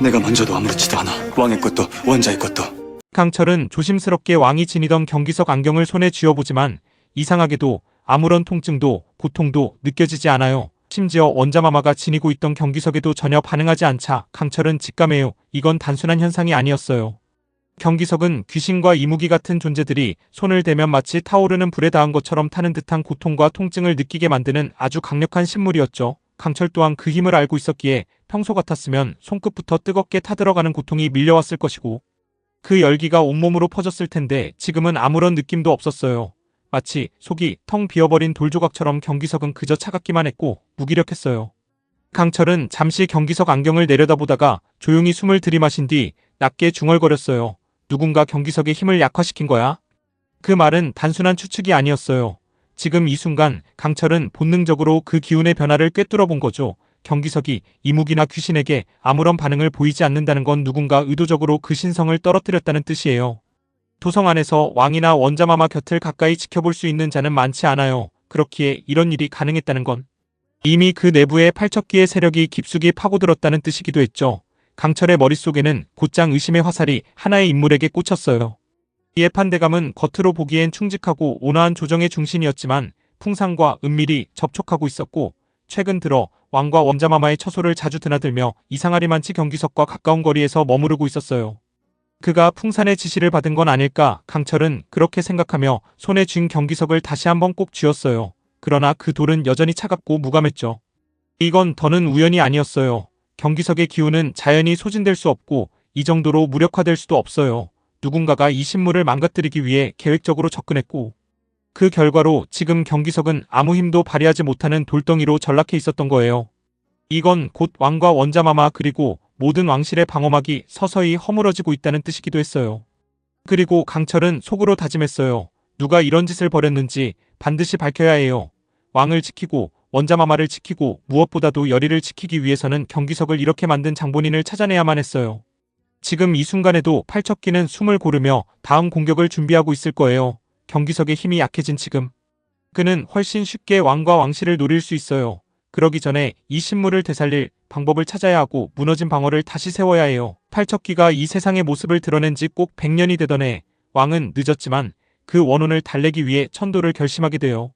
내가 먼저도 아무렇지도 않아. 왕의 것도 원자의 것도. 강철은 조심스럽게 왕이 지니던 경기석 안경을 손에 쥐어보지만 이상하게도 아무런 통증도 고통도 느껴지지 않아요. 심지어 원자마마가 지니고 있던 경기석에도 전혀 반응하지 않자 강철은 직감해요. 이건 단순한 현상이 아니었어요. 경기석은 귀신과 이무기 같은 존재들이 손을 대면 마치 타오르는 불에 닿은 것처럼 타는 듯한 고통과 통증을 느끼게 만드는 아주 강력한 신물이었죠. 강철 또한 그 힘을 알고 있었기에 평소 같았으면 손끝부터 뜨겁게 타들어가는 고통이 밀려왔을 것이고 그 열기가 온몸으로 퍼졌을 텐데 지금은 아무런 느낌도 없었어요. 마치 속이 텅 비어버린 돌조각처럼 경기석은 그저 차갑기만 했고 무기력했어요. 강철은 잠시 경기석 안경을 내려다보다가 조용히 숨을 들이마신 뒤 낮게 중얼거렸어요. 누군가 경기석의 힘을 약화시킨 거야? 그 말은 단순한 추측이 아니었어요. 지금 이 순간 강철은 본능적으로 그 기운의 변화를 꿰뚫어 본 거죠. 경기석이 이무기나 귀신에게 아무런 반응을 보이지 않는다는 건 누군가 의도적으로 그 신성을 떨어뜨렸다는 뜻이에요. 도성 안에서 왕이나 원자마마 곁을 가까이 지켜볼 수 있는 자는 많지 않아요. 그렇기에 이런 일이 가능했다는 건 이미 그 내부에 팔척기의 세력이 깊숙이 파고들었다는 뜻이기도 했죠. 강철의 머릿속에는 곧장 의심의 화살이 하나의 인물에게 꽂혔어요. 이의 판대감은 겉으로 보기엔 충직하고 온화한 조정의 중심이었지만 풍상과 은밀히 접촉하고 있었고 최근 들어 왕과 원자마마의 처소를 자주 드나들며 이상하리만치 경기석과 가까운 거리에서 머무르고 있었어요. 그가 풍산의 지시를 받은 건 아닐까 강철은 그렇게 생각하며 손에 쥔 경기석을 다시 한번 꼭 쥐었어요. 그러나 그 돌은 여전히 차갑고 무감했죠. 이건 더는 우연이 아니었어요. 경기석의 기운은 자연히 소진될 수 없고 이 정도로 무력화될 수도 없어요. 누군가가 이 신물을 망가뜨리기 위해 계획적으로 접근했고 그 결과로 지금 경기석은 아무 힘도 발휘하지 못하는 돌덩이로 전락해 있었던 거예요. 이건 곧 왕과 원자마마 그리고 모든 왕실의 방어막이 서서히 허물어지고 있다는 뜻이기도 했어요. 그리고 강철은 속으로 다짐했어요. 누가 이런 짓을 벌였는지 반드시 밝혀야 해요. 왕을 지키고 원자마마를 지키고 무엇보다도 열의를 지키기 위해서는 경기석을 이렇게 만든 장본인을 찾아내야만 했어요. 지금 이 순간에도 팔척기는 숨을 고르며 다음 공격을 준비하고 있을 거예요. 경기석의 힘이 약해진 지금 그는 훨씬 쉽게 왕과 왕실을 노릴 수 있어요. 그러기 전에 이 신물을 되살릴 방법을 찾아야 하고 무너진 방어를 다시 세워야 해요. 팔척기가 이 세상의 모습을 드러낸 지 꼭 100년이 되던 해 왕은 늦었지만 그 원혼을 달래기 위해 천도를 결심하게 돼요.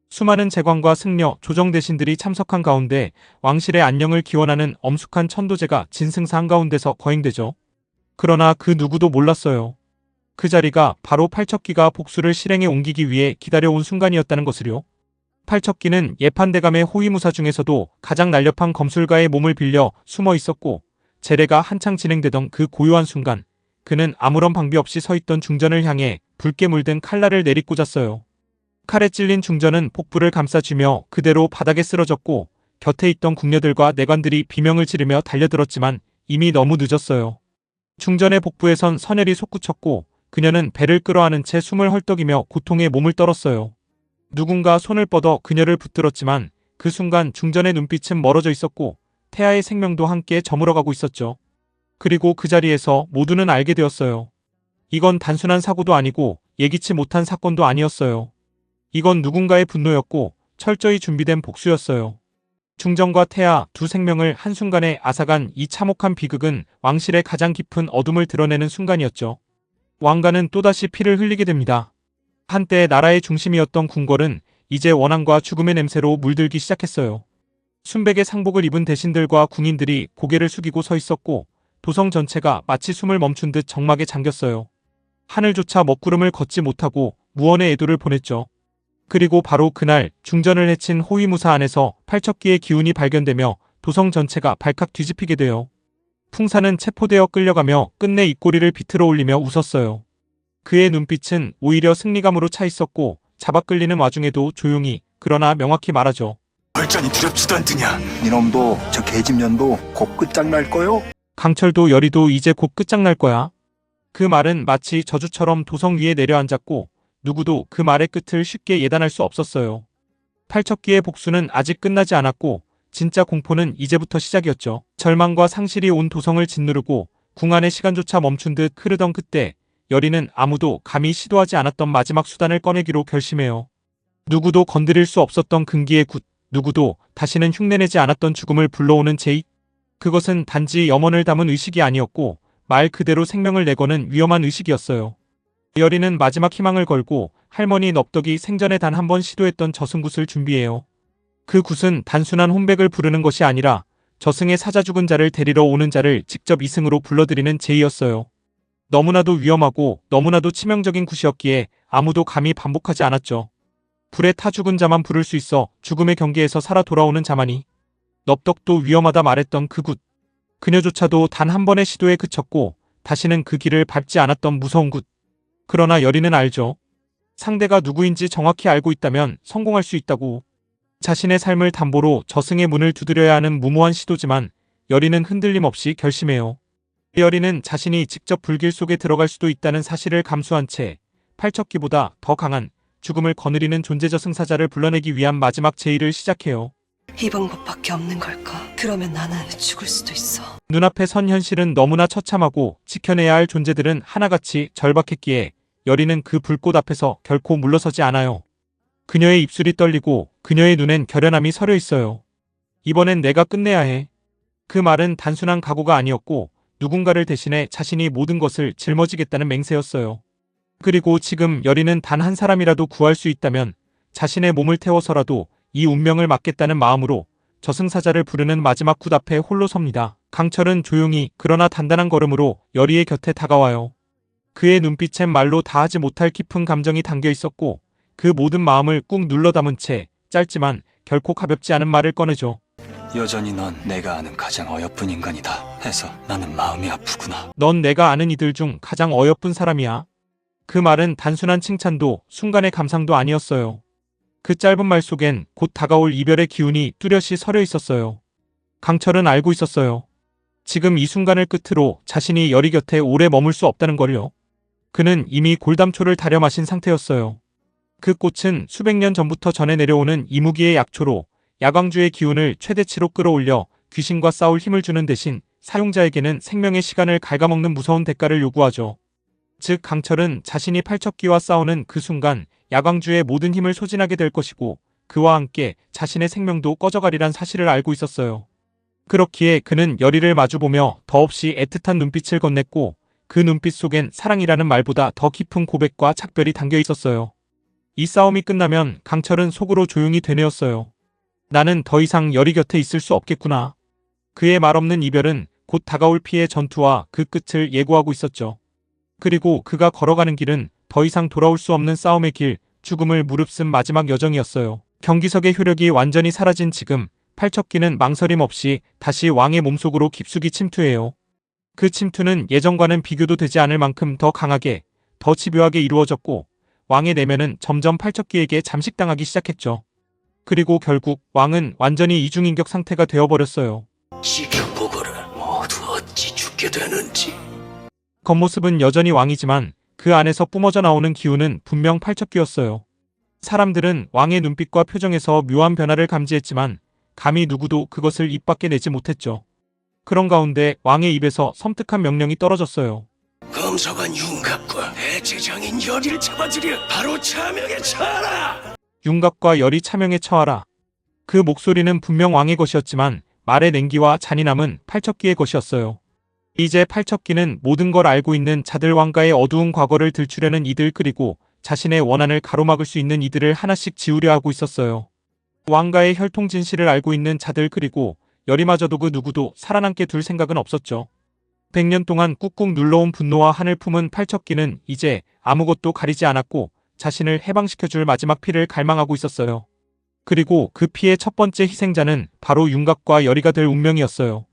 수많은 제관과 승려, 조정 대신들이 참석한 가운데 왕실의 안녕을 기원하는 엄숙한 천도제가 진승사 한가운데서 거행되죠. 그러나 그 누구도 몰랐어요. 그 자리가 바로 팔척기가 복수를 실행에 옮기기 위해 기다려온 순간이었다는 것을요. 팔척기는 예판대감의 호위무사 중에서도 가장 날렵한 검술가의 몸을 빌려 숨어 있었고 제례가 한창 진행되던 그 고요한 순간 그는 아무런 방비 없이 서 있던 중전을 향해 붉게 물든 칼날을 내리꽂았어요. 칼에 찔린 중전은 폭부를 감싸쥐며 그대로 바닥에 쓰러졌고 곁에 있던 궁녀들과 내관들이 비명을 지르며 달려들었지만 이미 너무 늦었어요. 중전의 복부에선 선혈이 솟구쳤고 그녀는 배를 끌어안은 채 숨을 헐떡이며 고통에 몸을 떨었어요. 누군가 손을 뻗어 그녀를 붙들었지만 그 순간 중전의 눈빛은 멀어져 있었고 태아의 생명도 함께 저물어가고 있었죠. 그리고 그 자리에서 모두는 알게 되었어요. 이건 단순한 사고도 아니고 예기치 못한 사건도 아니었어요. 이건 누군가의 분노였고 철저히 준비된 복수였어요. 중전과 태아 두 생명을 한순간에 앗아간 이 참혹한 비극은 왕실의 가장 깊은 어둠을 드러내는 순간이었죠. 왕가는 또다시 피를 흘리게 됩니다. 한때 나라의 중심이었던 궁궐은 이제 원한과 죽음의 냄새로 물들기 시작했어요. 순백의 상복을 입은 대신들과 궁인들이 고개를 숙이고 서 있었고 도성 전체가 마치 숨을 멈춘 듯 적막에 잠겼어요. 하늘조차 먹구름을 걷지 못하고 무언의 애도를 보냈죠. 그리고 바로 그날 중전을 해친 호위무사 안에서 팔척기의 기운이 발견되며 도성 전체가 발칵 뒤집히게 돼요. 풍사는 체포되어 끌려가며 끝내 입꼬리를 비틀어 올리며 웃었어요. 그의 눈빛은 오히려 승리감으로 차 있었고 잡아 끌리는 와중에도 조용히 그러나 명확히 말하죠. 얼전이 두렵지도 않더냐. 이놈도 저 계집년도 곧 끝장날 거요? 강철도 열이도 이제 곧 끝장날 거야. 그 말은 마치 저주처럼 도성 위에 내려앉았고 누구도 그 말의 끝을 쉽게 예단할 수 없었어요. 팔척기의 복수는 아직 끝나지 않았고 진짜 공포는 이제부터 시작이었죠. 절망과 상실이 온 도성을 짓누르고 궁 안의 시간조차 멈춘 듯 흐르던 그때 열이는 아무도 감히 시도하지 않았던 마지막 수단을 꺼내기로 결심해요. 누구도 건드릴 수 없었던 금기의 굿, 누구도 다시는 흉내내지 않았던 죽음을 불러오는 제이. 그것은 단지 염원을 담은 의식이 아니었고 말 그대로 생명을 내거는 위험한 의식이었어요. 여리는 마지막 희망을 걸고 할머니 넙덕이 생전에 단 한 번 시도했던 저승굿을 준비해요. 그 굿은 단순한 혼백을 부르는 것이 아니라 저승에 사자 죽은 자를 데리러 오는 자를 직접 이승으로 불러들이는 제의였어요. 너무나도 위험하고 너무나도 치명적인 굿이었기에 아무도 감히 반복하지 않았죠. 불에 타 죽은 자만 부를 수 있어 죽음의 경계에서 살아 돌아오는 자만이. 넙덕도 위험하다 말했던 그 굿. 그녀조차도 단 한 번의 시도에 그쳤고 다시는 그 길을 밟지 않았던 무서운 굿. 그러나 여리는 알죠. 상대가 누구인지 정확히 알고 있다면 성공할 수 있다고. 자신의 삶을 담보로 저승의 문을 두드려야 하는 무모한 시도지만 여리는 흔들림 없이 결심해요. 여리는 자신이 직접 불길 속에 들어갈 수도 있다는 사실을 감수한 채 팔척기보다 더 강한 죽음을 거느리는 존재 저승사자를 불러내기 위한 마지막 제의를 시작해요. 이 방법밖에 없는 걸까? 그러면 나는 죽을 수도 있어. 눈앞에 선 현실은 너무나 처참하고 지켜내야 할 존재들은 하나같이 절박했기에 여리는 그 불꽃 앞에서 결코 물러서지 않아요. 그녀의 입술이 떨리고 그녀의 눈엔 결연함이 서려 있어요. 이번엔 내가 끝내야 해. 그 말은 단순한 각오가 아니었고 누군가를 대신해 자신이 모든 것을 짊어지겠다는 맹세였어요. 그리고 지금 여리는 단 한 사람이라도 구할 수 있다면 자신의 몸을 태워서라도 이 운명을 막겠다는 마음으로 저승사자를 부르는 마지막 굿 앞에 홀로 섭니다. 강철은 조용히 그러나 단단한 걸음으로 여리의 곁에 다가와요. 그의 눈빛엔 말로 다하지 못할 깊은 감정이 담겨 있었고 그 모든 마음을 꾹 눌러 담은 채 짧지만 결코 가볍지 않은 말을 꺼내죠. 여전히 넌 내가 아는 가장 어여쁜 인간이다 해서 나는 마음이 아프구나. 넌 내가 아는 이들 중 가장 어여쁜 사람이야. 그 말은 단순한 칭찬도 순간의 감상도 아니었어요. 그 짧은 말 속엔 곧 다가올 이별의 기운이 뚜렷이 서려 있었어요. 강철은 알고 있었어요. 지금 이 순간을 끝으로 자신이 여리 곁에 오래 머물 수 없다는 걸요. 그는 이미 골담초를 다려 마신 상태였어요. 그 꽃은 수백 년 전부터 전해 내려오는 이무기의 약초로 야광주의 기운을 최대치로 끌어올려 귀신과 싸울 힘을 주는 대신 사용자에게는 생명의 시간을 갉아먹는 무서운 대가를 요구하죠. 즉 강철은 자신이 팔척기와 싸우는 그 순간 야광주의 모든 힘을 소진하게 될 것이고 그와 함께 자신의 생명도 꺼져가리란 사실을 알고 있었어요. 그렇기에 그는 여리를 마주보며 더없이 애틋한 눈빛을 건넸고 그 눈빛 속엔 사랑이라는 말보다 더 깊은 고백과 작별이 담겨 있었어요. 이 싸움이 끝나면 강철은 속으로 조용히 되뇌었어요. 나는 더 이상 여리 곁에 있을 수 없겠구나. 그의 말없는 이별은 곧 다가올 피의 전투와 그 끝을 예고하고 있었죠. 그리고 그가 걸어가는 길은 더 이상 돌아올 수 없는 싸움의 길, 죽음을 무릅쓴 마지막 여정이었어요. 경기석의 효력이 완전히 사라진 지금 팔척기는 망설임 없이 다시 왕의 몸속으로 깊숙이 침투해요. 그 침투는 예전과는 비교도 되지 않을 만큼 더 강하게, 더 집요하게 이루어졌고 왕의 내면은 점점 팔척기에게 잠식당하기 시작했죠. 그리고 결국 왕은 완전히 이중인격 상태가 되어버렸어요. 지켜보거라. 모두 어찌 죽게 되는지. 겉모습은 여전히 왕이지만 그 안에서 뿜어져 나오는 기운은 분명 팔척기였어요. 사람들은 왕의 눈빛과 표정에서 묘한 변화를 감지했지만 감히 누구도 그것을 입 밖에 내지 못했죠. 그런 가운데 왕의 입에서 섬뜩한 명령이 떨어졌어요. 검사관 윤갑과 대제장인 여리를 잡아들여 바로 차명에 처하라. 윤갑과 열이 차명에 처하라. 그 목소리는 분명 왕의 것이었지만 말의 냉기와 잔인함은 팔척기의 것이었어요. 이제 팔척기는 모든 걸 알고 있는 자들 왕가의 어두운 과거를 들추려는 이들 그리고 자신의 원한을 가로막을 수 있는 이들을 하나씩 지우려 하고 있었어요. 왕가의 혈통 진실을 알고 있는 자들 그리고 열이마저도 그 누구도 살아남게 둘 생각은 없었죠. 100년 동안 꾹꾹 눌러온 분노와 한을 품은 팔척기는 이제 아무것도 가리지 않았고 자신을 해방시켜줄 마지막 피를 갈망하고 있었어요. 그리고 그 피의 첫 번째 희생자는 바로 윤갑과 열이가 될 운명이었어요.